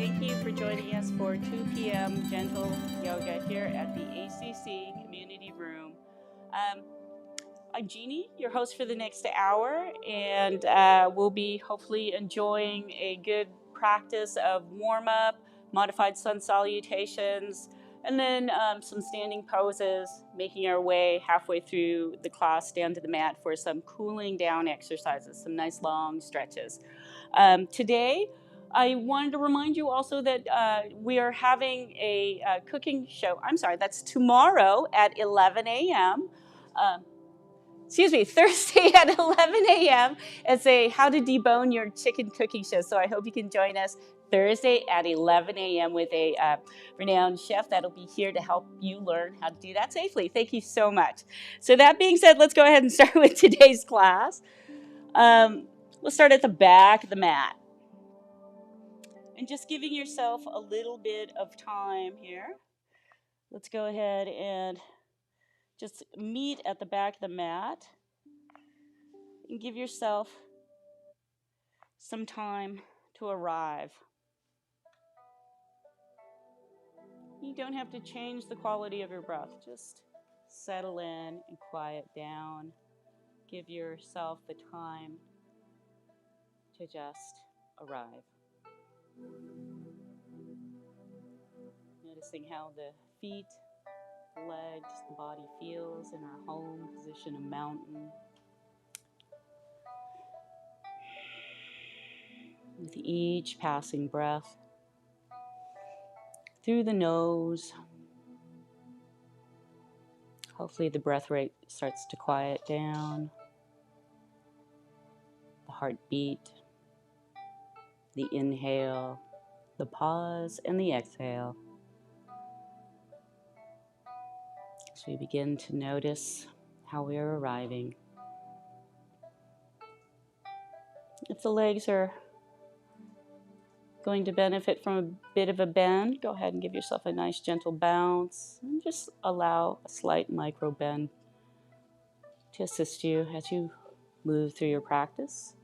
Thank you for joining us for 2 p.m. gentle yoga here at the ACC Community Room. I'm Jeani, your host for the next hour, and we'll be hopefully enjoying a good practice of warm-up, modified sun salutations, and then some standing poses, making our way halfway through the class down to the mat for some cooling down exercises, some nice long stretches. Today, I wanted to remind you also that we are having a cooking show. I'm sorry, that's tomorrow at 11 a.m. Thursday at 11 a.m. It's a How to Debone Your Chicken cooking show. So I hope you can join us Thursday at 11 a.m. with a renowned chef that'll be here to help you learn how to do that safely. Thank you so much. So that being said, let's go ahead and start with today's class. We'll start at the back of the mat. And just giving yourself a little bit of time here. Let's go ahead and just meet at the back of the mat and give yourself some time to arrive. You don't have to change the quality of your breath. Just settle in and quiet down. Give yourself the time to just arrive. Noticing how the feet, legs, the body feels in our home position, a mountain. With each passing breath through the nose, hopefully the breath rate starts to quiet down. The heartbeat, the inhale, the pause, and the exhale. As we begin to notice how we are arriving. If the legs are going to benefit from a bit of a bend, go ahead and give yourself a nice gentle bounce and just allow a slight micro bend to assist you as you move through your practice.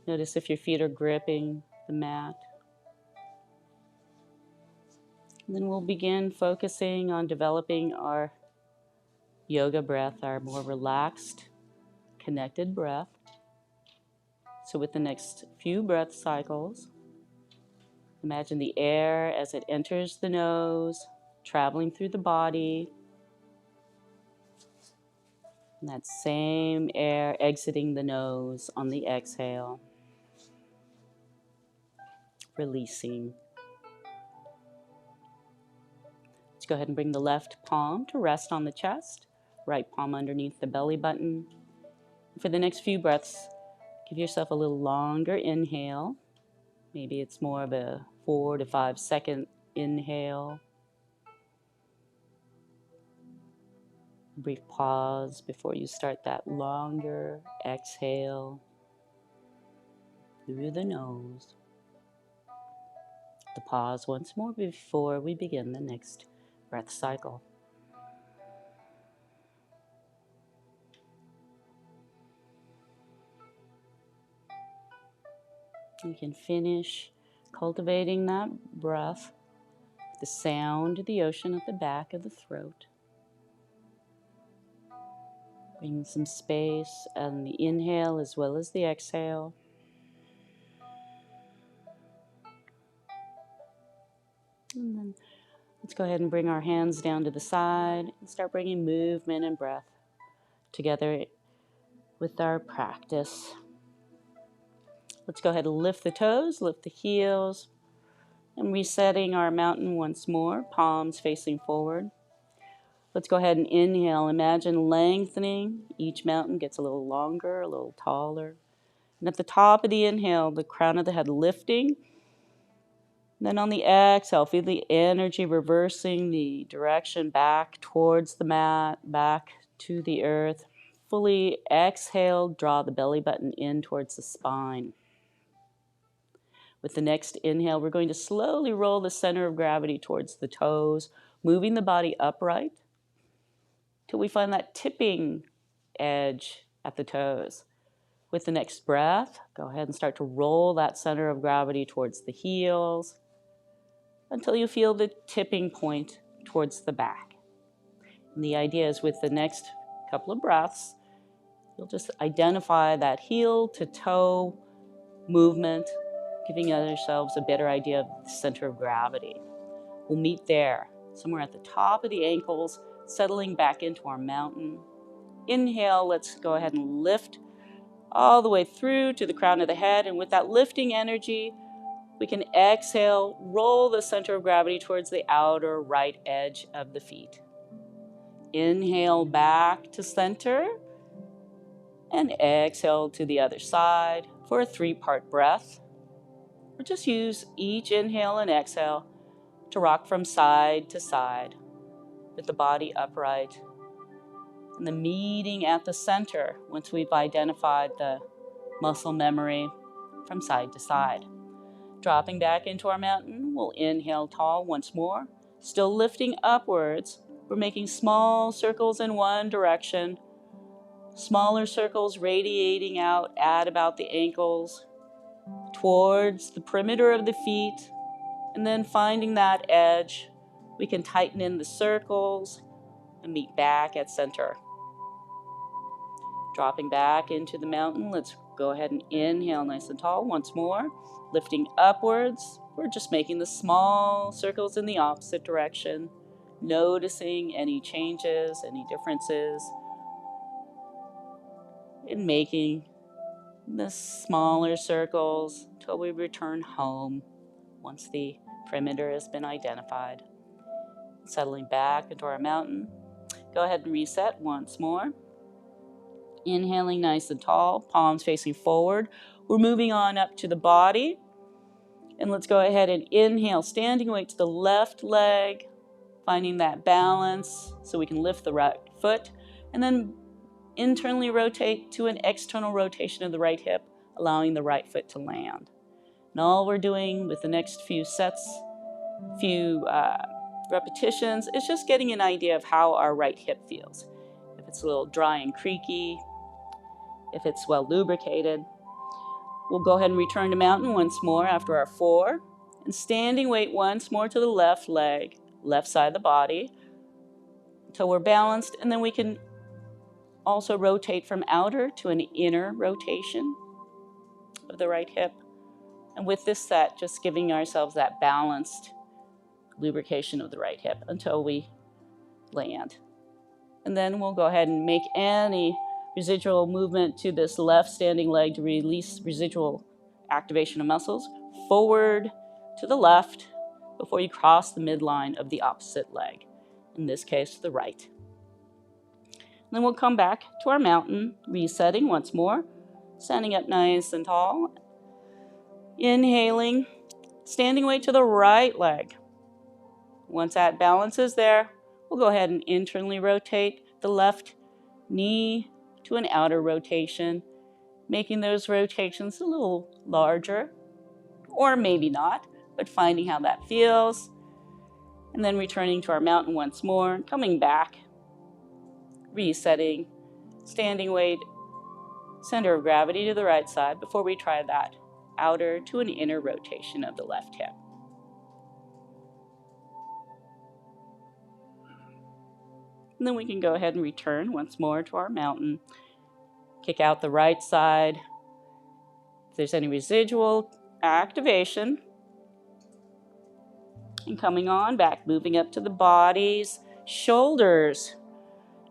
Notice if your feet are gripping the mat. And then we'll begin focusing on developing our yoga breath, our more relaxed, connected breath. So with the next few breath cycles, imagine the air as it enters the nose, traveling through the body. And that same air exiting the nose on the exhale. Releasing. Let's go ahead and bring the left palm to rest on the chest, right palm underneath the belly button. For the next few breaths, give yourself a little longer inhale. Maybe it's more of a 4 to 5 second inhale. A brief pause before you start that longer exhale through the nose. The pause once more before we begin the next breath cycle. You can finish cultivating that breath, the sound of the ocean at the back of the throat. Bring some space on the inhale as well as the exhale. And then let's go ahead and bring our hands down to the side and start bringing movement and breath together with our practice. Let's go ahead and lift the toes, lift the heels, and resetting our mountain once more, palms facing forward. Let's go ahead and inhale. Imagine lengthening. Each mountain gets a little longer, a little taller. And at the top of the inhale, the crown of the head lifting. Then on the exhale, feel the energy reversing the direction back towards the mat, back to the earth. Fully exhale, draw the belly button in towards the spine. With the next inhale, we're going to slowly roll the center of gravity towards the toes, moving the body upright till we find that tipping edge at the toes. With the next breath, go ahead and start to roll that center of gravity towards the heels until you feel the tipping point towards the back. And the idea is with the next couple of breaths, you'll just identify that heel to toe movement, giving yourselves a better idea of the center of gravity. We'll meet there, somewhere at the top of the ankles, settling back into our mountain. Inhale, let's go ahead and lift all the way through to the crown of the head. And with that lifting energy, we can exhale, roll the center of gravity towards the outer right edge of the feet. Inhale back to center and exhale to the other side for a 3-part breath. Or just use each inhale and exhale to rock from side to side with the body upright. And the meeting at the center once we've identified the muscle memory from side to side. Dropping back into our mountain, we'll inhale tall once more. Still lifting upwards, we're making small circles in one direction. Smaller circles radiating out at about the ankles, towards the perimeter of the feet, and then finding that edge, we can tighten in the circles and meet back at center. Dropping back into the mountain, let's go ahead and inhale nice and tall once more. Lifting upwards, we're just making the small circles in the opposite direction, noticing any changes, any differences, and making the smaller circles till we return home once the perimeter has been identified. Settling back into our mountain, go ahead and reset once more. Inhaling nice and tall, palms facing forward. We're moving on up to the body. And let's go ahead and inhale, standing weight to the left leg, finding that balance so we can lift the right foot. And then internally rotate to an external rotation of the right hip, allowing the right foot to land. And all we're doing with the next few sets, repetitions, is just getting an idea of how our right hip feels. If it's a little dry and creaky, if it's well lubricated. We'll go ahead and return to mountain once more after our 4. And standing weight once more to the left leg, left side of the body, until we're balanced. And then we can also rotate from outer to an inner rotation of the right hip. And with this set, just giving ourselves that balanced lubrication of the right hip until we land. And then we'll go ahead and make any residual movement to this left standing leg to release residual activation of muscles forward to the left before you cross the midline of the opposite leg, in this case the right. And then we'll come back to our mountain, resetting once more, standing up nice and tall, inhaling, standing weight to the right leg. Once that balance is there, we'll go ahead and internally rotate the left knee to an outer rotation, making those rotations a little larger, or maybe not, but finding how that feels. And then returning to our mountain once more, coming back, resetting, standing weight, center of gravity to the right side before we try that outer to an inner rotation of the left hip. And then we can go ahead and return once more to our mountain. Kick out the right side. If there's any residual activation. And coming on back, moving up to the bodies, shoulders.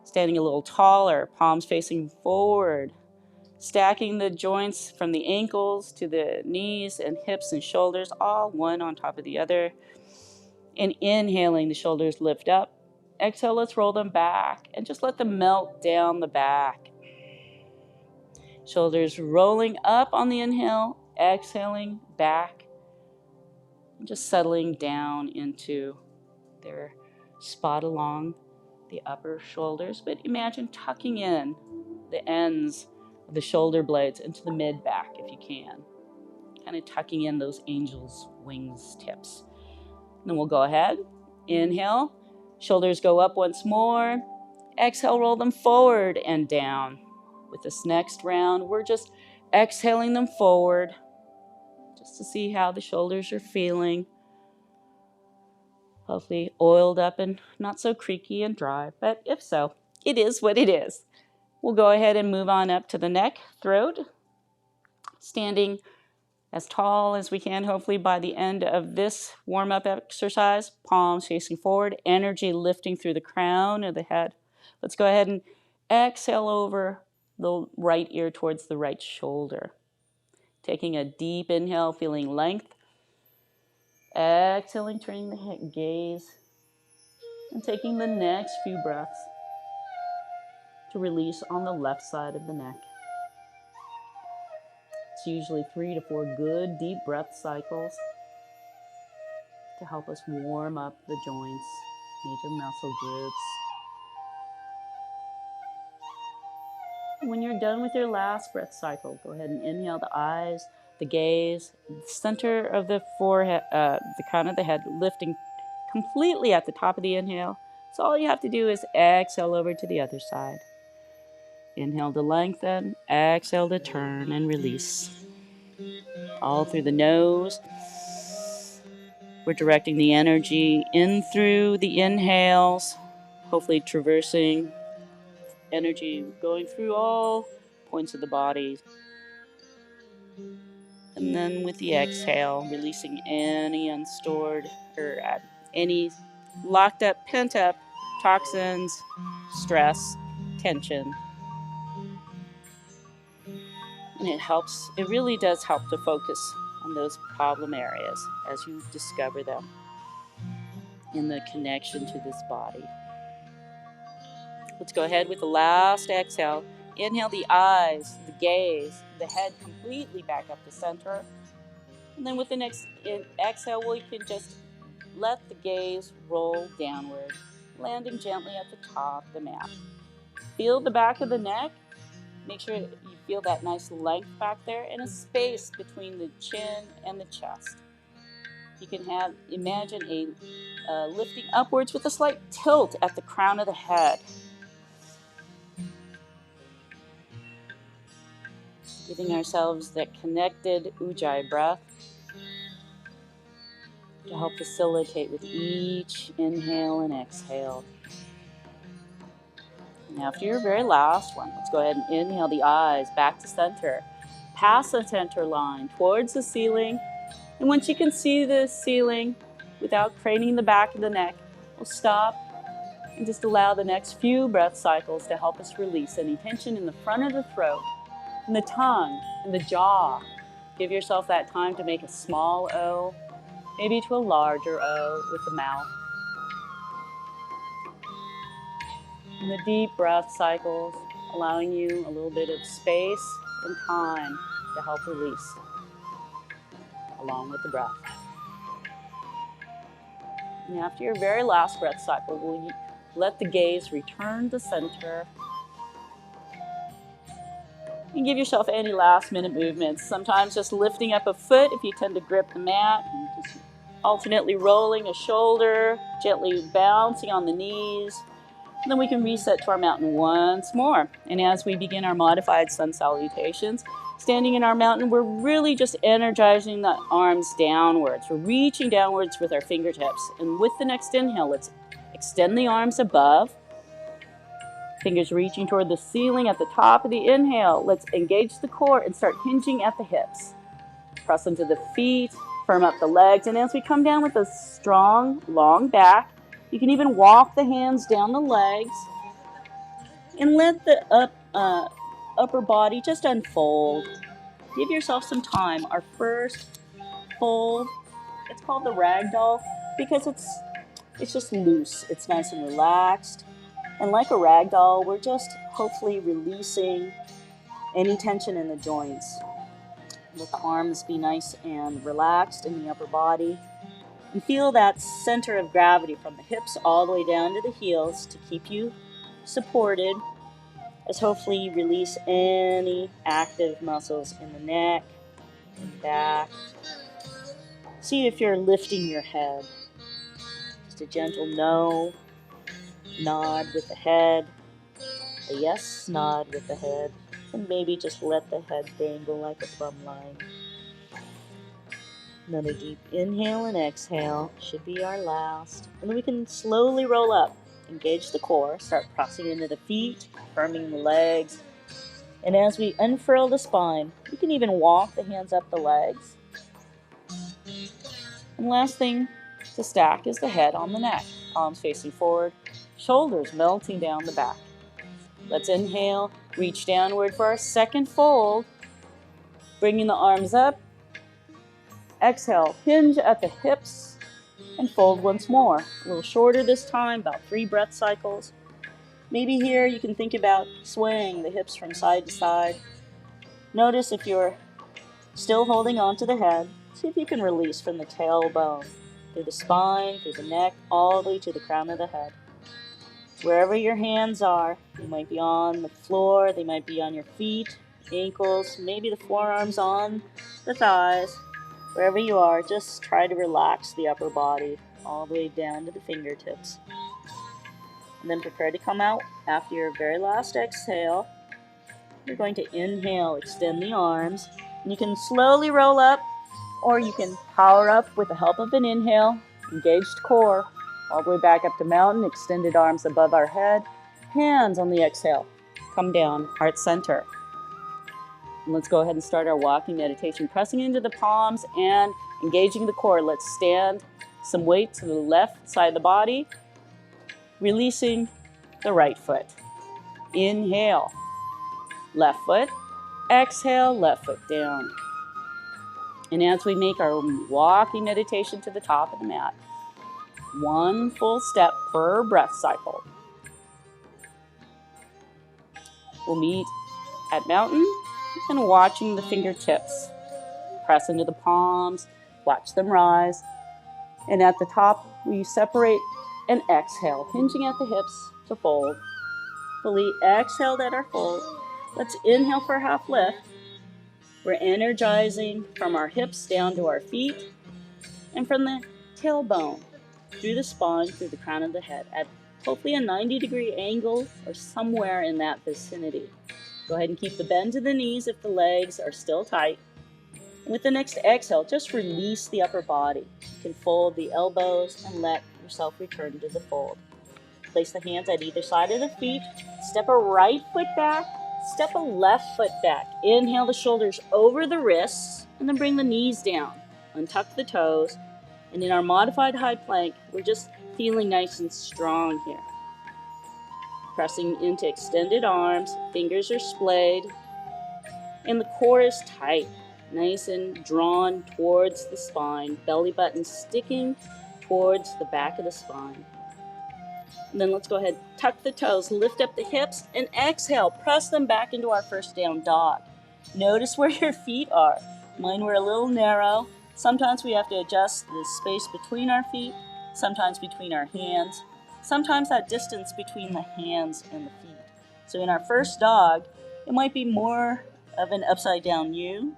Standing a little taller, palms facing forward. Stacking the joints from the ankles to the knees and hips and shoulders, all one on top of the other. And inhaling, the shoulders lift up. Exhale, let's roll them back and just let them melt down the back. Shoulders rolling up on the inhale, exhaling back, and just settling down into their spot along the upper shoulders. But imagine tucking in the ends of the shoulder blades into the mid-back if you can. Kind of tucking in those angel's wings tips. And then we'll go ahead, inhale. Shoulders go up once more. Exhale, roll them forward and down. With this next round, we're just exhaling them forward just to see how the shoulders are feeling. Hopefully oiled up and not so creaky and dry, but if so, it is what it is. We'll go ahead and move on up to the neck, throat, standing as tall as we can, hopefully by the end of this warm-up exercise. Palms facing forward, energy lifting through the crown of the head. Let's go ahead and exhale over the right ear towards the right shoulder. Taking a deep inhale, feeling length. Exhaling, turning the head gaze. And taking the next few breaths to release on the left side of the neck. It's usually 3 to 4 good deep breath cycles to help us warm up the joints, major muscle groups. When you're done with your last breath cycle, go ahead and inhale, the eyes, the gaze, the center of the forehead, the crown of the head, lifting completely at the top of the inhale. So all you have to do is exhale over to the other side. Inhale to lengthen, exhale to turn and release. All through the nose. We're directing the energy in through the inhales, hopefully traversing energy going through all points of the body. And then with the exhale, releasing any unstored or any locked up, pent up toxins, stress, tension. And it really does help to focus on those problem areas as you discover them in the connection to this body. Let's go ahead with the last exhale. Inhale the eyes, the gaze, the head completely back up to center. And then with the next exhale, we can just let the gaze roll downward, landing gently at the top of the mat. Feel the back of the neck. Make sure you feel that nice length back there and a space between the chin and the chest. You can imagine a lifting upwards with a slight tilt at the crown of the head. Giving ourselves that connected Ujjayi breath to help facilitate with each inhale and exhale. Now, after your very last one, let's go ahead and inhale the eyes back to center. Pass the center line towards the ceiling. And once you can see the ceiling, without craning the back of the neck. We'll stop and just allow the next few breath cycles to help us release any tension in the front of the throat, and the tongue, and the jaw. Give yourself that time to make a small O, maybe to a larger O with the mouth. And the deep breath cycles, allowing you a little bit of space and time to help release, along with the breath. And after your very last breath cycle, we'll let the gaze return to center. And give yourself any last minute movements. Sometimes just lifting up a foot if you tend to grip the mat, and just alternately rolling a shoulder, gently bouncing on the knees. And then we can reset to our mountain once more. And as we begin our modified sun salutations, standing in our mountain, we're really just energizing the arms downwards. We're reaching downwards with our fingertips. And with the next inhale, let's extend the arms above. Fingers reaching toward the ceiling at the top of the inhale. Let's engage the core and start hinging at the hips. Press into the feet, firm up the legs. And as we come down with a strong, long back, you can even walk the hands down the legs and let the upper body just unfold. Give yourself some time. Our first fold, it's called the ragdoll because it's just loose. It's nice and relaxed. And like a ragdoll, we're just hopefully releasing any tension in the joints. Let the arms be nice and relaxed in the upper body. And feel that center of gravity from the hips all the way down to the heels to keep you supported, as hopefully you release any active muscles in the neck and back. See if you're lifting your head. Just a gentle no, nod with the head, a yes nod with the head, and maybe just let the head dangle like a plumb line. Another deep inhale and exhale should be our last. And then we can slowly roll up. Engage the core. Start pressing into the feet, firming the legs. And as we unfurl the spine, you can even walk the hands up the legs. And last thing to stack is the head on the neck. Palms facing forward, shoulders melting down the back. Let's inhale, reach downward for our second fold. Bringing the arms up. Exhale, hinge at the hips and fold once more. A little shorter this time, about 3 breath cycles. Maybe here you can think about swaying the hips from side to side. Notice if you're still holding on to the head, see if you can release from the tailbone, through the spine, through the neck, all the way to the crown of the head. Wherever your hands are, they might be on the floor, they might be on your feet, ankles, maybe the forearms on the thighs. Wherever you are, just try to relax the upper body all the way down to the fingertips. And then prepare to come out after your very last exhale. You're going to inhale, extend the arms. And you can slowly roll up, or you can power up with the help of an inhale, engaged core, all the way back up to mountain, extended arms above our head, hands on the exhale. Come down, heart center. And let's go ahead and start our walking meditation, pressing into the palms and engaging the core. Let's stand some weight to the left side of the body, releasing the right foot. Inhale, left foot. Exhale, left foot down. And as we make our walking meditation to the top of the mat, 1 full step per breath cycle. We'll meet at mountain and watching the fingertips. Press into the palms, watch them rise. And at the top, we separate and exhale, hinging at the hips to fold. Fully exhaled at our fold. Let's inhale for a half lift. We're energizing from our hips down to our feet and from the tailbone through the spine, through the crown of the head at hopefully a 90-degree angle or somewhere in that vicinity. Go ahead and keep the bend to the knees if the legs are still tight. With the next exhale, just release the upper body. You can fold the elbows and let yourself return to the fold. Place the hands at either side of the feet. Step a right foot back. Step a left foot back. Inhale the shoulders over the wrists and then bring the knees down. Untuck the toes. And in our modified high plank, we're just feeling nice and strong here. Pressing into extended arms, fingers are splayed, and the core is tight, nice and drawn towards the spine, belly button sticking towards the back of the spine. And then let's go ahead, tuck the toes, lift up the hips, and exhale, press them back into our first down dog. Notice where your feet are. Mine were a little narrow. Sometimes we have to adjust the space between our feet, sometimes between our hands, sometimes that distance between the hands and the feet. So in our first dog, it might be more of an upside down U,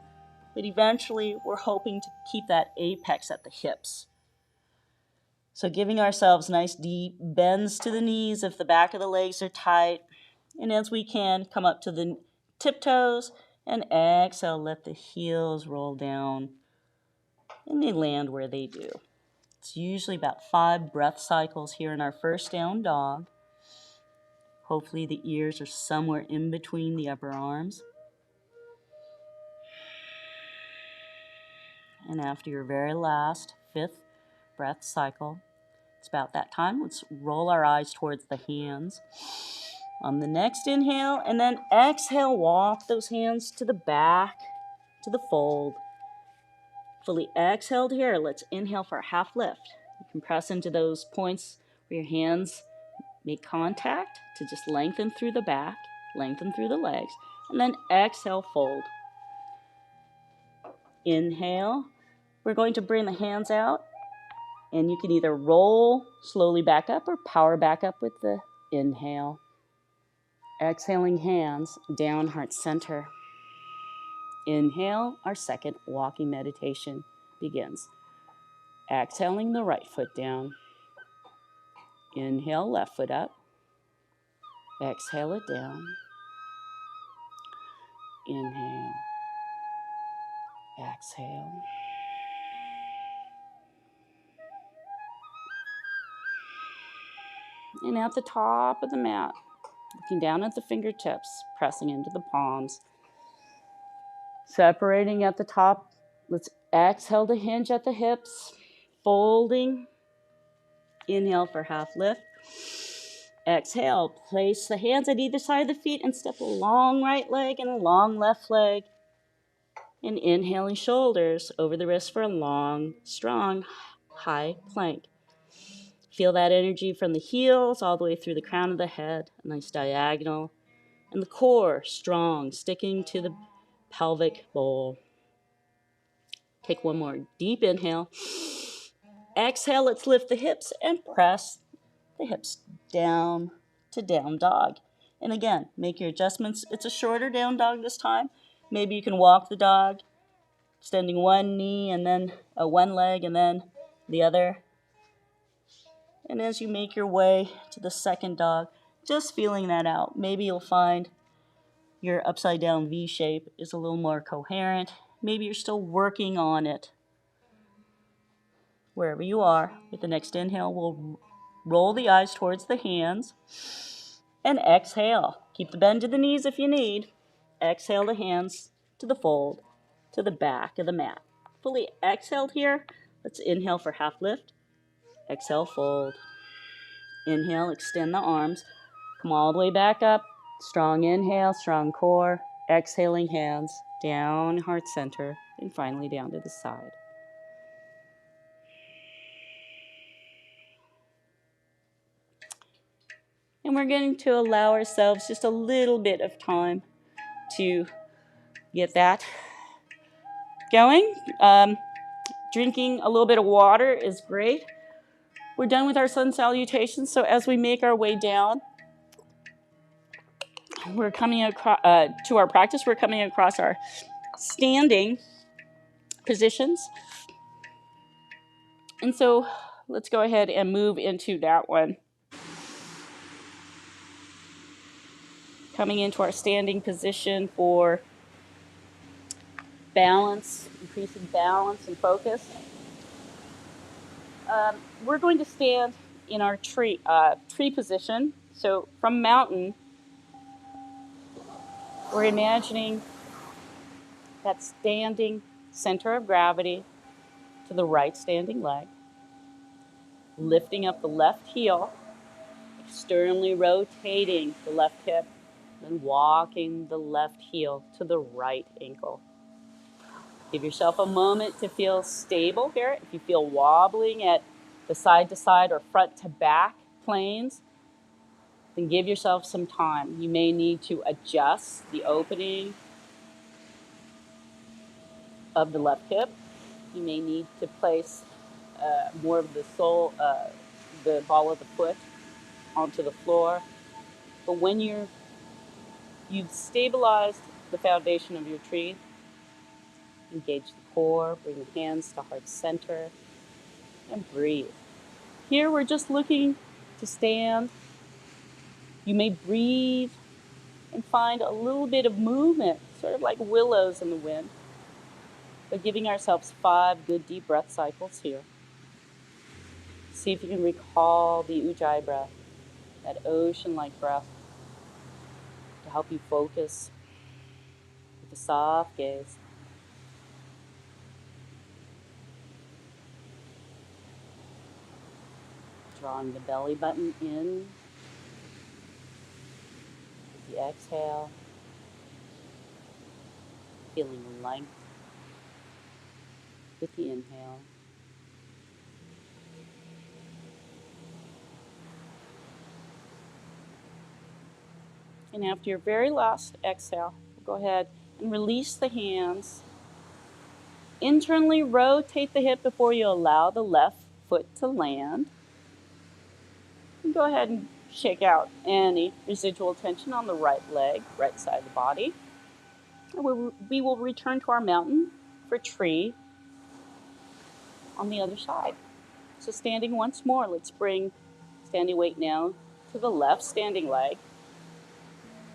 but eventually we're hoping to keep that apex at the hips. So giving ourselves nice deep bends to the knees if the back of the legs are tight. And as we can, come up to the tiptoes and exhale, let the heels roll down and they land where they do. It's usually about 5 breath cycles here in our first down dog. Hopefully the ears are somewhere in between the upper arms. And after your very last 5th breath cycle, it's about that time. Let's roll our eyes towards the hands. On the next inhale, and then exhale, walk those hands to the back, to the fold. Fully exhaled here. Let's inhale for a half lift. You can press into those points where your hands make contact to just lengthen through the back, lengthen through the legs, and then exhale, fold. Inhale. We're going to bring the hands out, and you can either roll slowly back up or power back up with the inhale. Exhaling hands down, heart center. Inhale, our second walking meditation begins. Exhaling the right foot down. Inhale, left foot up. Exhale it down. Inhale. Exhale. And at the top of the mat, looking down at the fingertips, pressing into the palms. Separating at the top. Let's exhale to hinge at the hips. Folding. Inhale for half lift. Exhale, place the hands at either side of the feet and step a long right leg and a long left leg. And inhaling shoulders over the wrists for a long, strong, high plank. Feel that energy from the heels all the way through the crown of the head, a nice diagonal. And the core strong, sticking to the pelvic bowl. Take one more deep inhale. Exhale, let's lift the hips and press the hips down to down dog. And again, make your adjustments. It's a shorter down dog this time. Maybe you can walk the dog, extending one knee and then one leg and then the other. And as you make your way to the second dog, just feeling that out. Maybe you'll find your upside down V shape is a little more coherent. Maybe you're still working on it. Wherever you are, with the next inhale, we'll roll the eyes towards the hands. And exhale. Keep the bend to the knees if you need. Exhale the hands to the fold, to the back of the mat. Fully exhaled here. Let's inhale for half lift. Exhale, fold. Inhale, extend the arms. Come all the way back up. Strong inhale, strong core. Exhaling hands down, heart center, and finally down to the side. And we're going to allow ourselves just a little bit of time to get that going. Drinking a little bit of water is great. We're done with our sun salutations, so as we make our way down, we're coming across to our practice. We're coming across our standing positions. And so let's go ahead and move into that one. Coming into our standing position for balance, increasing balance and focus. We're going to stand in our tree position. So from mountain, we're imagining that standing center of gravity to the right standing leg. lifting up the left heel, externally rotating the left hip, then walking the left heel to the right ankle. Give yourself a moment to feel stable here. If you feel wobbling at the side to side or front to back planes, then give yourself some time. You may need to adjust the opening of the left hip. You may need to place more of the the ball of the foot onto the floor. But when you've stabilized the foundation of your tree, engage the core, bring the hands to heart center, and breathe. Here we're just looking to stand. You may breathe and find a little bit of movement, sort of like willows in the wind, but giving ourselves 5 good deep breath cycles here. See if you can recall the Ujjayi breath, that ocean-like breath, to help you focus with a soft gaze. Drawing the belly button in with the exhale, feeling length with the inhale. And after your very last exhale, go ahead and release the hands. Internally rotate the hip before you allow the left foot to land. And go ahead and shake out any residual tension on the right leg, right side of the body. And we will return to our mountain for tree on the other side. So standing once more, let's bring standing weight now to the left standing leg.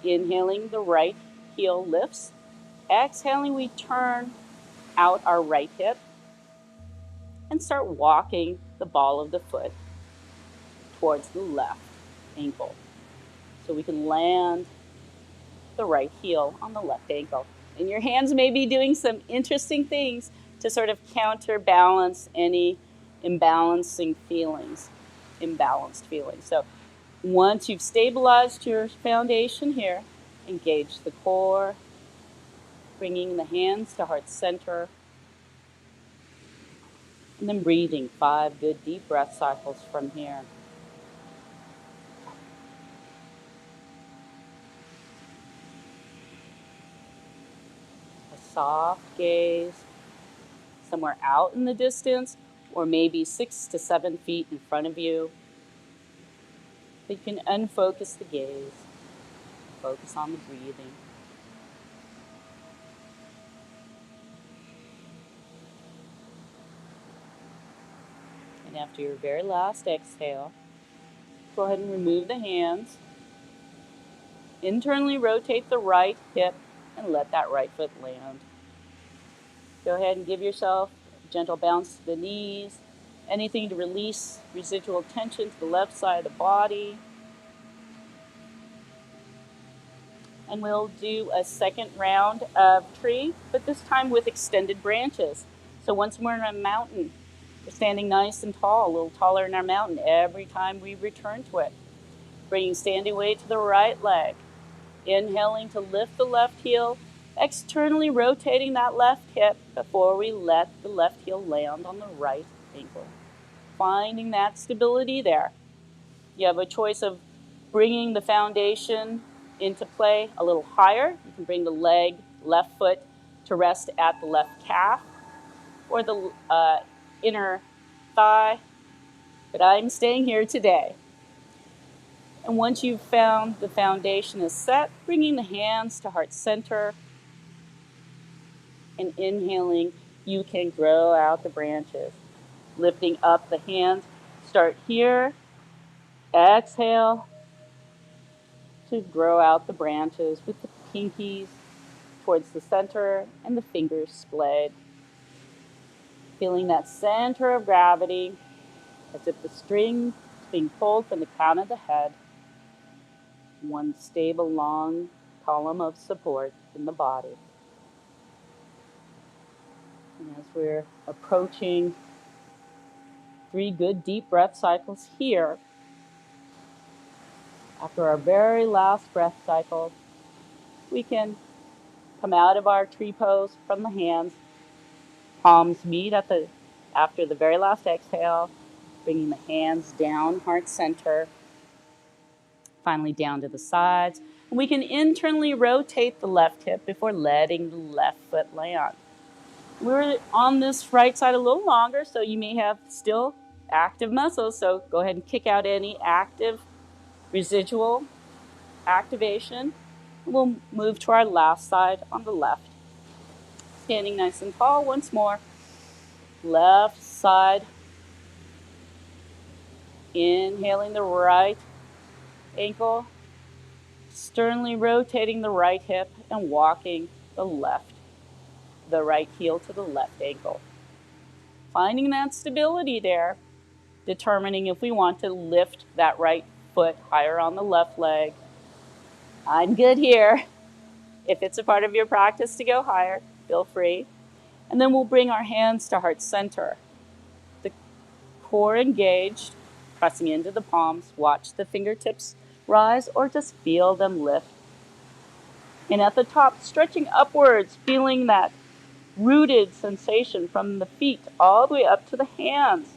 Inhaling, the right heel lifts. Exhaling, we turn out our right hip and start walking the ball of the foot towards the left ankle. So we can land the right heel on the left ankle. And your hands may be doing some interesting things to sort of counterbalance any imbalanced feelings. So once you've stabilized your foundation here, engage the core, bringing the hands to heart center, and then breathing 5 good deep breath cycles from here. A soft gaze somewhere out in the distance, or maybe 6 to 7 feet in front of you. But you can unfocus the gaze, focus on the breathing. And after your very last exhale, go ahead and remove the hands. Internally rotate the right hip and let that right foot land. Go ahead and give yourself a gentle bounce to the knees. Anything to release residual tension to the left side of the body. And we'll do a second round of tree, but this time with extended branches. So once we're in a mountain, we're standing nice and tall, a little taller in our mountain every time we return to it. Bringing standing weight to the right leg. Inhaling to lift the left heel, externally rotating that left hip before we let the left heel land on the right ankle. Finding that stability there. You have a choice of bringing the foundation into play a little higher. You can bring the left foot to rest at the left calf or the inner thigh, but I'm staying here today. And once you've found the foundation is set, bringing the hands to heart center and inhaling, you can grow out the branches. Lifting up the hands, start here, exhale to grow out the branches with the pinkies towards the center and the fingers splayed. Feeling that center of gravity as if the string is being pulled from the crown of the head. One stable, long column of support in the body. And as we're approaching 3 good deep breath cycles here. After our very last breath cycle, we can come out of our tree pose from the hands. Palms meet after the very last exhale, bringing the hands down, heart center, finally down to the sides. And we can internally rotate the left hip before letting the left foot land. We're on this right side a little longer, so you may have still active muscles, so go ahead and kick out any active residual activation. We'll move to our last side on the left. Standing nice and tall once more. Left side. Inhaling the right ankle, sternly rotating the right hip and walking the right heel to the left ankle. Finding that stability there, determining if we want to lift that right foot higher on the left leg. I'm good here. If it's a part of your practice to go higher, feel free. And then we'll bring our hands to heart center. The core engaged, pressing into the palms. Watch the fingertips rise or just feel them lift. And at the top, stretching upwards, feeling that rooted sensation from the feet all the way up to the hands.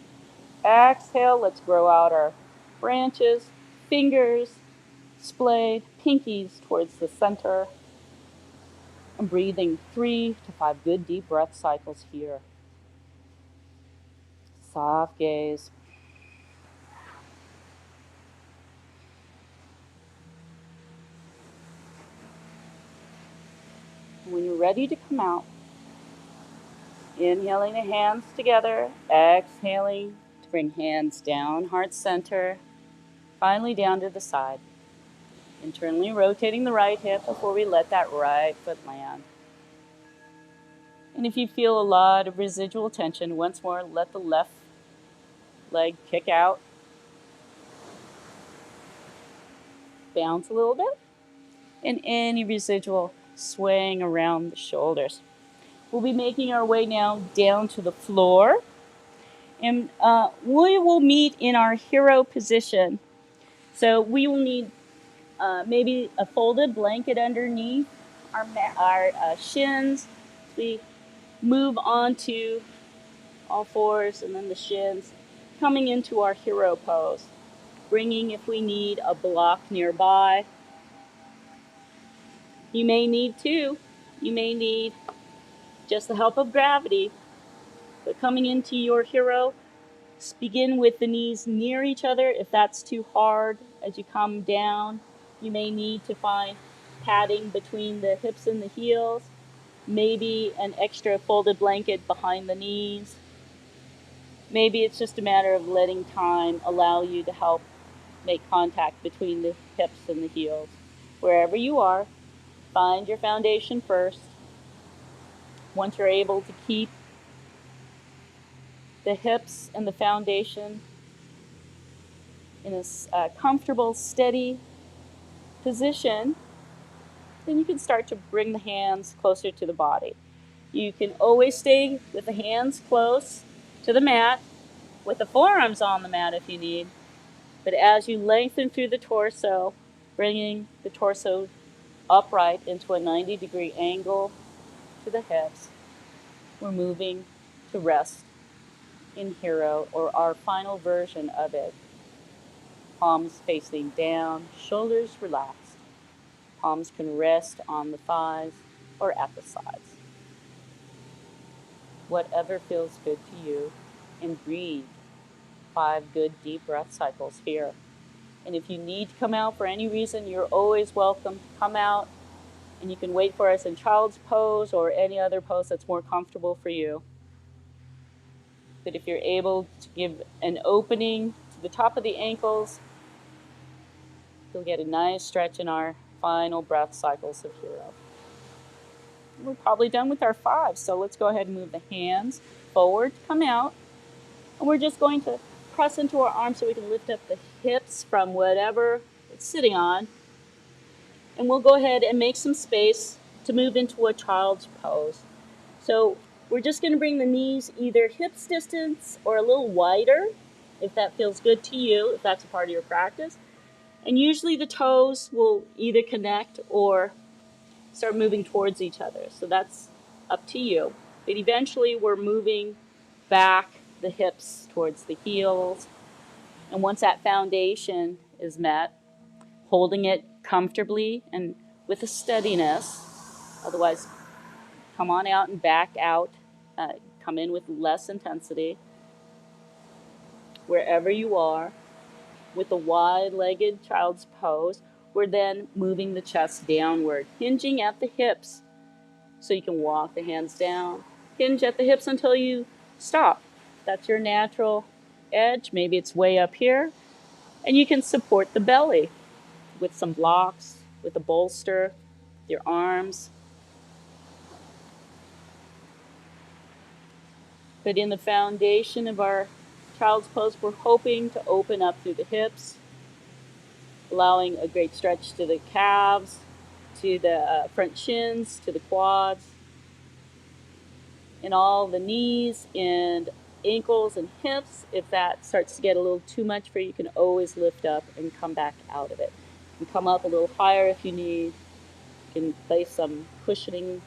Exhale, let's grow out our branches, fingers, splayed, pinkies towards the center. And breathing 3 to 5 good deep breath cycles here. Soft gaze. When you're ready to come out, inhaling the hands together, exhaling to bring hands down, heart center, finally down to the side. Internally rotating the right hip before we let that right foot land. And if you feel a lot of residual tension, once more, let the left leg kick out. Bounce a little bit. And any residual swaying around the shoulders. We'll be making our way now down to the floor. And we will meet in our hero position. So we will need maybe a folded blanket underneath our shins. We move on to all fours and then the shins, coming into our hero pose. Bringing, if we need, a block nearby. You may need two. You may need just the help of gravity. But coming into your hero, begin with the knees near each other. If that's too hard as you come down, you may need to find padding between the hips and the heels. Maybe an extra folded blanket behind the knees. Maybe it's just a matter of letting time allow you to help make contact between the hips and the heels. Wherever you are, find your foundation first. Once you're able to keep the hips and the foundation in a comfortable, steady position, then you can start to bring the hands closer to the body. You can always stay with the hands close to the mat, with the forearms on the mat if you need. But as you lengthen through the torso, bringing the torso upright into a 90-degree angle to the hips, we're moving to rest in hero, or our final version of it. Palms facing down, shoulders relaxed. Palms can rest on the thighs or at the sides. Whatever feels good to you, and breathe 5 good deep breath cycles here. And if you need to come out for any reason, you're always welcome to come out, and you can wait for us in child's pose or any other pose that's more comfortable for you. But if you're able to give an opening to the top of the ankles, you'll get a nice stretch in our final breath cycles of hero. We're probably done with our 5, so let's go ahead and move the hands forward, come out, and we're just going to press into our arms so we can lift up the hips from whatever it's sitting on. And we'll go ahead and make some space to move into a child's pose. So we're just going to bring the knees either hips distance or a little wider if that feels good to you, if that's a part of your practice. And usually the toes will either connect or start moving towards each other. So that's up to you. But eventually we're moving back the hips towards the heels. And once that foundation is met, holding it comfortably and with a steadiness, otherwise come on out and back out, come in with less intensity, wherever you are, with a wide-legged child's pose. We're then moving the chest downward, hinging at the hips, so you can walk the hands down. Hinge at the hips until you stop. That's your natural edge. Maybe it's way up here. And you can support the belly with some blocks, with a bolster, your arms. But in the foundation of our child's pose, we're hoping to open up through the hips, allowing a great stretch to the calves, to the front shins, to the quads, and all the knees and ankles and hips. If that starts to get a little too much for you, you can always lift up and come back out of it. You can come up a little higher if you need. You can place some cushioning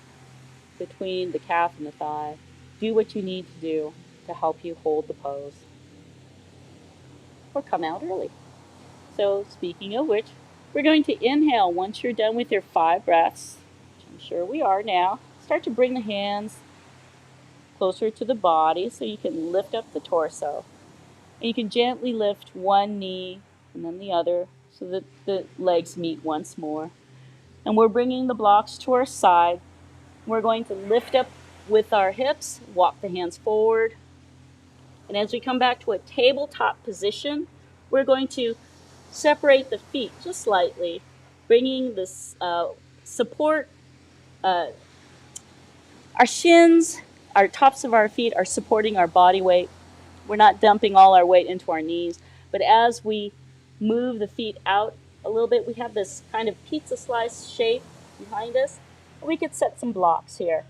between the calf and the thigh. Do what you need to do to help you hold the pose. Or come out early. So speaking of which, we're going to inhale. Once you're done with your 5 breaths, which I'm sure we are now, start to bring the hands closer to the body so you can lift up the torso. And you can gently lift one knee and then the other so that the legs meet once more. And we're bringing the blocks to our side. We're going to lift up with our hips, walk the hands forward. And as we come back to a tabletop position, we're going to separate the feet just slightly, bringing this support. Our shins, our tops of our feet are supporting our body weight. We're not dumping all our weight into our knees. But as we move the feet out a little bit, we have this kind of pizza slice shape behind us. We could set some blocks here.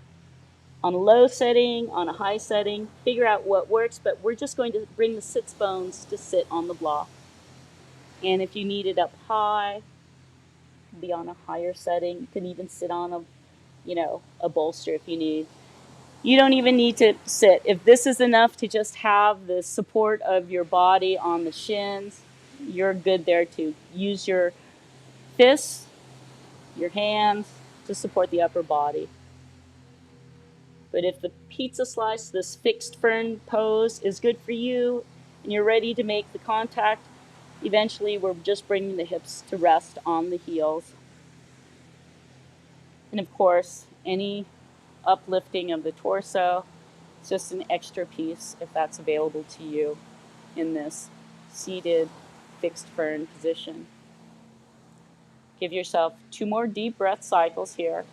On a low setting, on a high setting, figure out what works, but we're just going to bring the sits bones to sit on the block. And if you need it up high, be on a higher setting. You can even sit on a bolster if you need. You don't even need to sit. If this is enough to just have the support of your body on the shins, you're good there too. Use your fists, your hands to support the upper body. But if the pizza slice, this fixed fern pose is good for you and you're ready to make the contact, eventually we're just bringing the hips to rest on the heels. And of course, any uplifting of the torso, it's just an extra piece if that's available to you in this seated fixed fern position. Give yourself 2 more deep breath cycles here.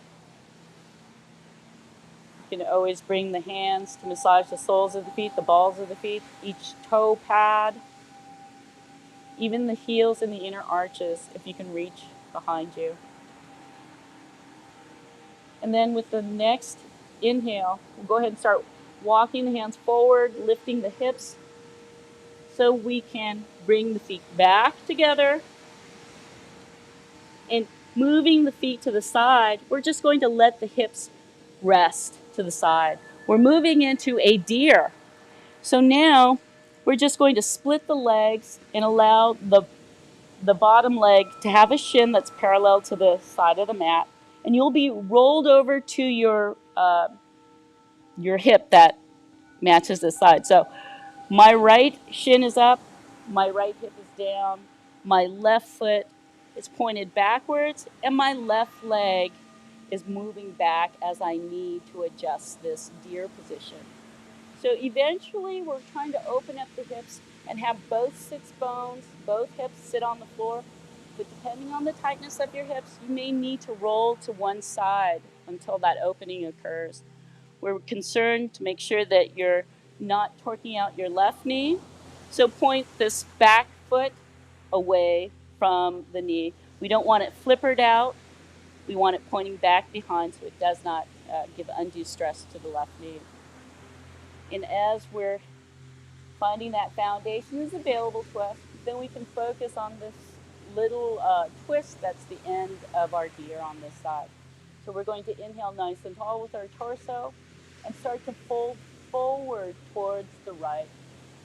You can always bring the hands to massage the soles of the feet, the balls of the feet, each toe pad, even the heels and the inner arches if you can reach behind you. And then with the next inhale, we'll go ahead and start walking the hands forward, lifting the hips so we can bring the feet back together. And moving the feet to the side, we're just going to let the hips rest to the side. We're moving into a deer. So now we're just going to split the legs and allow the bottom leg to have a shin that's parallel to the side of the mat. And you'll be rolled over to your hip that matches the side. So my right shin is up, my right hip is down, my left foot is pointed backwards, and my left leg is moving back as I need to adjust this deer position. So eventually we're trying to open up the hips and have both sits bones, both hips sit on the floor. But depending on the tightness of your hips, you may need to roll to one side until that opening occurs. We're concerned to make sure that you're not torquing out your left knee. So point this back foot away from the knee. We don't want it flippered out. We want it pointing back behind so it does not give undue stress to the left knee. And as we're finding that foundation is available to us, then we can focus on this little twist that's the end of our deer on this side. So we're going to inhale nice and tall with our torso and start to fold forward towards the right.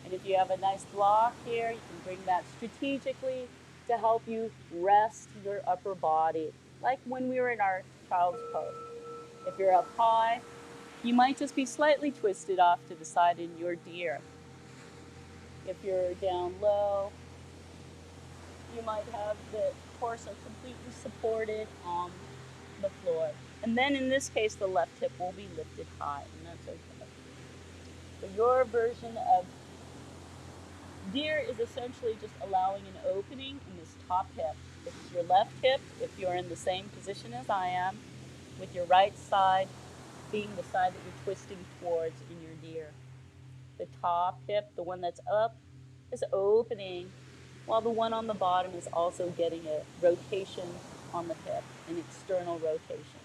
And if you have a nice block here, you can bring that strategically to help you rest your upper body, like when we were in our child's pose. If you're up high, you might just be slightly twisted off to the side in your deer. If you're down low, you might have the torso completely supported on the floor. And then in this case, the left hip will be lifted high, and that's okay. So your version of deer is essentially just allowing an opening in this top hip. This is your left hip if you're in the same position as I am, with your right side being the side that you're twisting towards in your deer. The top hip, the one that's up, is opening, while the one on the bottom is also getting a rotation on the hip, an external rotation.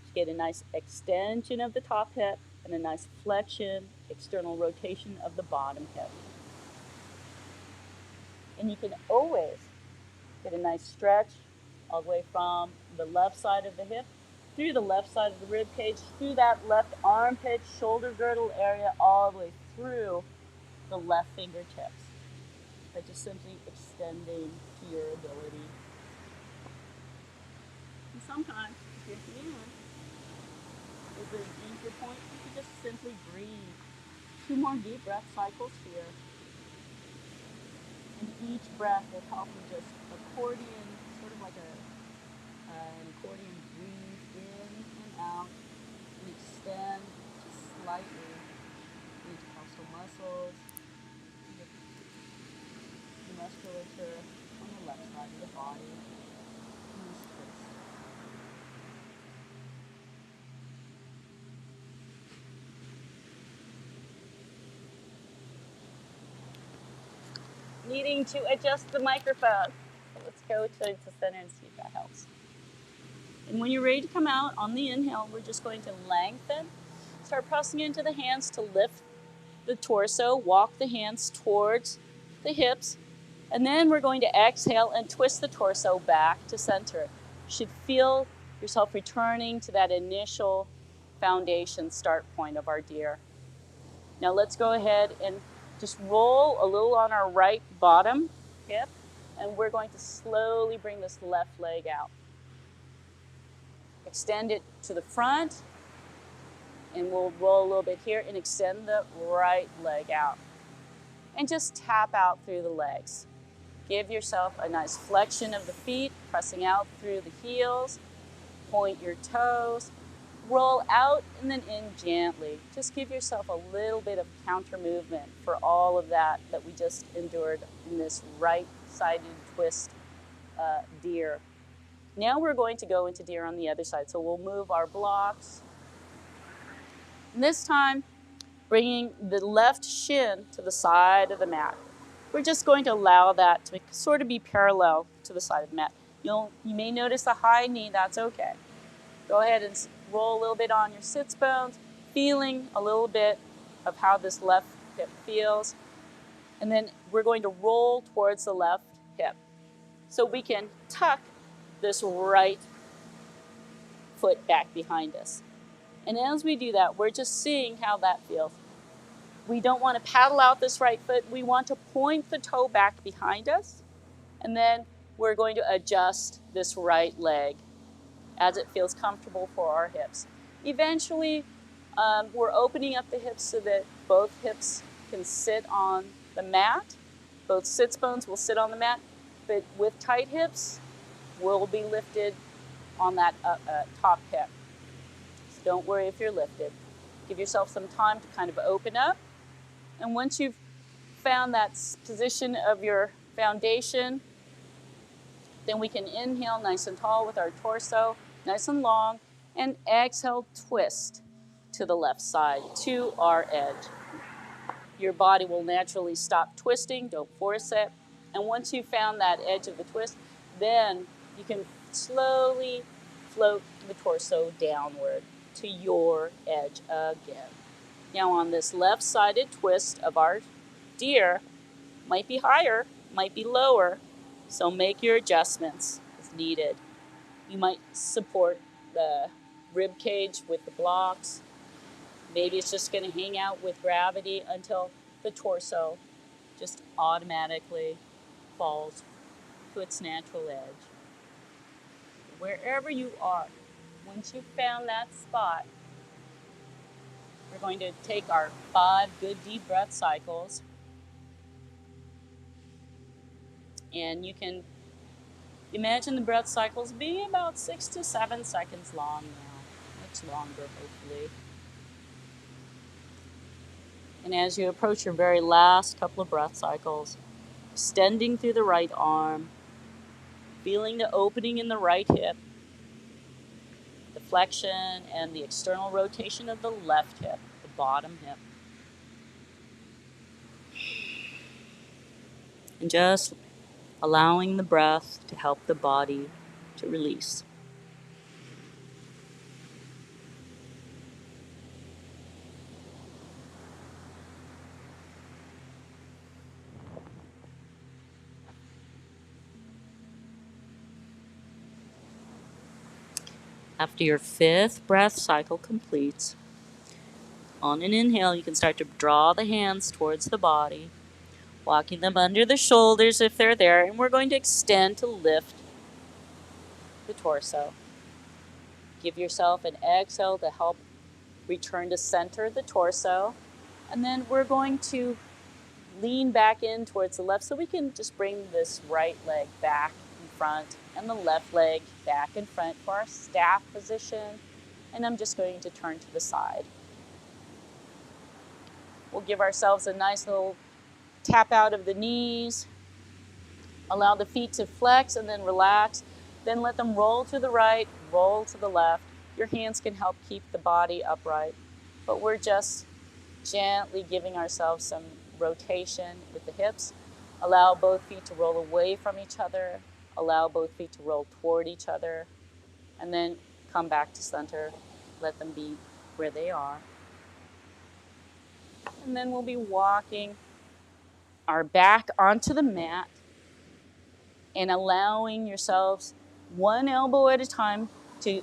You get a nice extension of the top hip and a nice flexion, external rotation of the bottom hip. And you can always get a nice stretch all the way from the left side of the hip, through the left side of the rib cage, through that left armpit, shoulder girdle area, all the way through the left fingertips. By just simply extending to your ability. And sometimes, if you're feeling is an anchor point, you can just simply breathe. 2 more deep breath cycles here. And each breath will help you just accordion, sort of like an accordion, breathe in and out and extend just slightly the intercostal muscles, the musculature on the left side of the body. Nice twist. Needing to adjust the microphone. So let's go to center and see if that helps. And when you're ready to come out on the inhale, we're just going to lengthen. Start pressing into the hands to lift the torso. Walk the hands towards the hips. And then we're going to exhale and twist the torso back to center. You should feel yourself returning to that initial foundation start point of our deer. Now let's go ahead and just roll a little on our right bottom hip, and we're going to slowly bring this left leg out. Extend it to the front, and we'll roll a little bit here and extend the right leg out. And just tap out through the legs. Give yourself a nice flexion of the feet, pressing out through the heels. Point your toes. Roll out and then in gently. Just give yourself a little bit of counter movement for all of that we just endured in this right-sided twist deer. Now we're going to go into deer on the other side. So we'll move our blocks. And this time, bringing the left shin to the side of the mat. We're just going to allow that to sort of be parallel to the side of the mat. You may notice a high knee, that's okay. Go ahead and roll a little bit on your sits bones, feeling a little bit of how this left hip feels. And then we're going to roll towards the left hip. So we can tuck this right foot back behind us. And as we do that, we're just seeing how that feels. We don't want to paddle out this right foot. We want to point the toe back behind us. And then we're going to adjust this right leg as it feels comfortable for our hips. Eventually, we're opening up the hips so that both hips can sit on the mat. Both sits bones will sit on the mat, but with tight hips, we'll be lifted on that top hip. So don't worry if you're lifted. Give yourself some time to kind of open up. And once you've found that position of your foundation, then we can inhale nice and tall with our torso, nice and long, and exhale, twist to the left side, to our edge. Your body will naturally stop twisting, don't force it. And once you've found that edge of the twist, then you can slowly float the torso downward to your edge again. Now on this left-sided twist of our deer. Might be higher, might be lower, so make your adjustments as needed. You might support the rib cage with the blocks. Maybe it's just going to hang out with gravity until the torso just automatically falls to its natural edge. Wherever you are, once you've found that spot, we're going to take our 5 good deep breath cycles, and you can imagine the breath cycles being about 6 to 7 seconds long now. Much longer, hopefully. And as you approach your very last couple of breath cycles, extending through the right arm, feeling the opening in the right hip, the flexion and the external rotation of the left hip, the bottom hip. And just allowing the breath to help the body to release. After your 5th breath cycle completes, on an inhale, you can start to draw the hands towards the body, walking them under the shoulders if they're there, and we're going to extend to lift the torso. Give yourself an exhale to help return to center the torso, and then we're going to lean back in towards the left so we can just bring this right leg back in front and the left leg back in front for our staff position, and I'm just going to turn to the side. We'll give ourselves a nice little tap out of the knees, allow the feet to flex and then relax, then let them roll to the right, roll to the left. Your hands can help keep the body upright, but we're just gently giving ourselves some rotation with the hips. Allow both feet to roll away from each other, allow both feet to roll toward each other, and then come back to center. Let them be where they are. And then we'll be walking our back onto the mat and allowing yourselves one elbow at a time to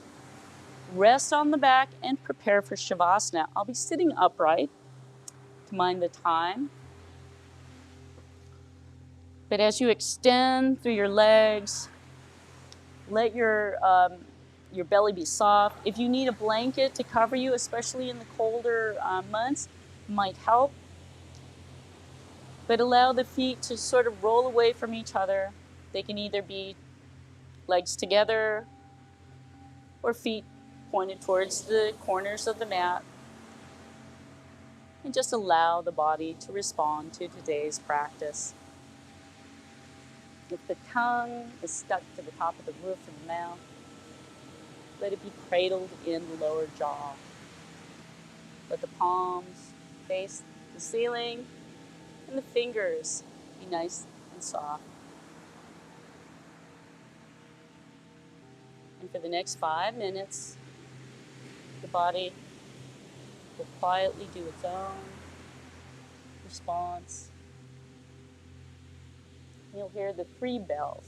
rest on the back and prepare for Shavasana. I'll be sitting upright to mind the time. But as you extend through your legs, let your belly be soft. If you need a blanket to cover you, especially in the colder months, might help. But allow the feet to sort of roll away from each other. They can either be legs together or feet pointed towards the corners of the mat. And just allow the body to respond to today's practice. If the tongue is stuck to the top of the roof of the mouth, let it be cradled in the lower jaw. Let the palms face the ceiling and the fingers be nice and soft. And for the next 5 minutes, the body will quietly do its own response. You'll hear the 3 bells.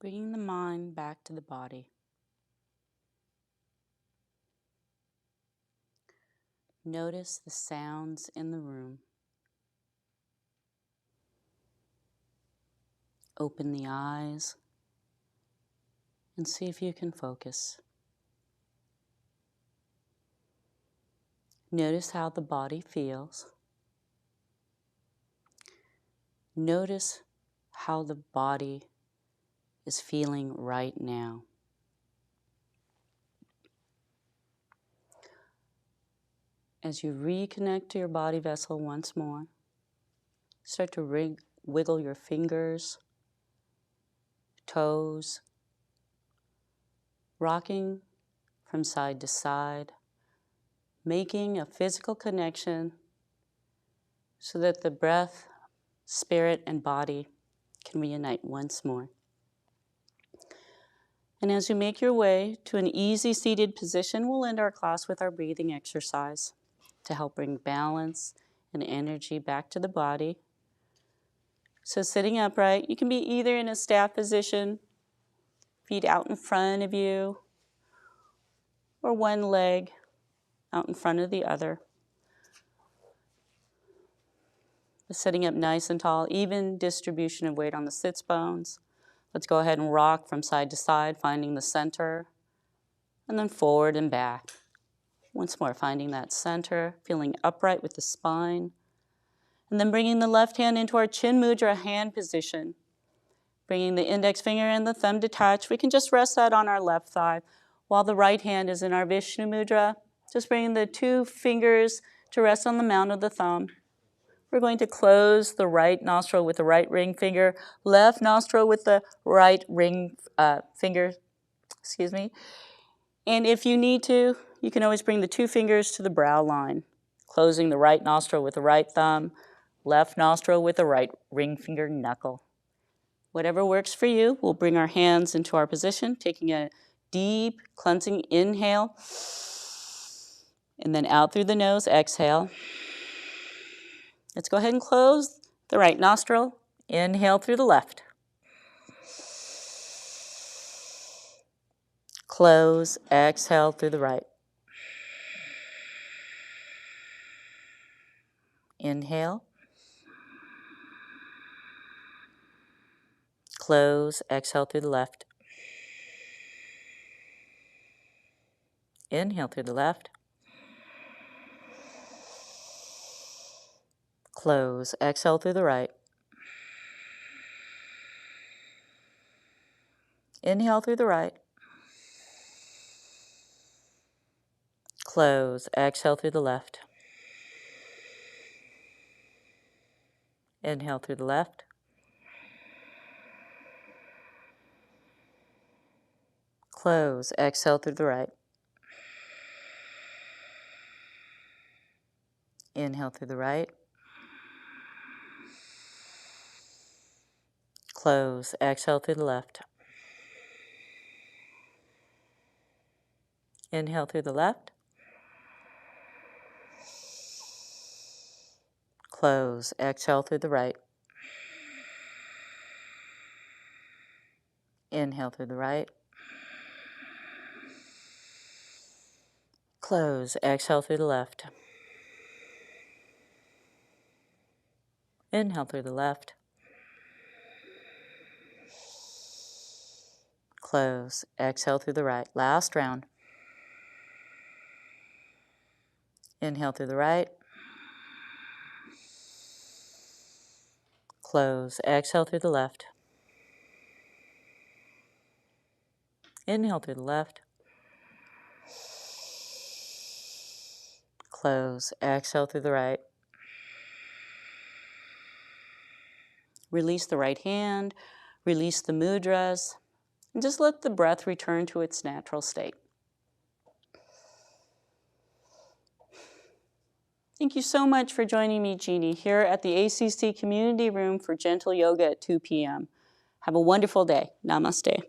Bringing the mind back to the body. Notice the sounds in the room. Open the eyes and see if you can focus. Notice how the body feels. Notice how the body is feeling right now. As you reconnect to your body vessel once more, start to wiggle your fingers, toes, rocking from side to side, making a physical connection so that the breath, spirit, and body can reunite once more. And as you make your way to an easy seated position, we'll end our class with our breathing exercise to help bring balance and energy back to the body. So sitting upright, you can be either in a staff position, feet out in front of you, or one leg out in front of the other. Sitting up nice and tall, even distribution of weight on the sits bones. Let's go ahead and rock from side to side, finding the center, and then forward and back. Once more, finding that center, feeling upright with the spine, and then bringing the left hand into our chin mudra hand position. Bringing the index finger and the thumb to touch. We can just rest that on our left thigh, while the right hand is in our Vishnu mudra. Just bringing the two fingers to rest on the mount of the thumb. We're going to close the right nostril with the right ring finger, left nostril with the right ring finger, And if you need to, you can always bring the two fingers to the brow line, closing the right nostril with the right thumb, left nostril with the right ring finger knuckle. Whatever works for you, we'll bring our hands into our position, taking a deep cleansing inhale, and then out through the nose, exhale. Let's go ahead and close the right nostril. Inhale through the left. Close, exhale through the right. Inhale. Close, exhale through the left. Inhale through the left. Close, exhale through the right. Inhale through the right. Close, exhale through the left. Inhale through the left. Close, exhale through the right. Inhale through the right. Close, exhale through the left. Inhale through the left. Close, exhale through the right. Inhale through the right. Close, exhale through the left. Inhale through the left. Close, exhale through the right. Last round. Inhale through the right. Close, exhale through the left. Inhale through the left. Close, exhale through the right. Release the right hand, release the mudras, and just let the breath return to its natural state. Thank you so much for joining me, Jeani, here at the ACC Community Room for Gentle Yoga at 2 p.m. Have a wonderful day. Namaste.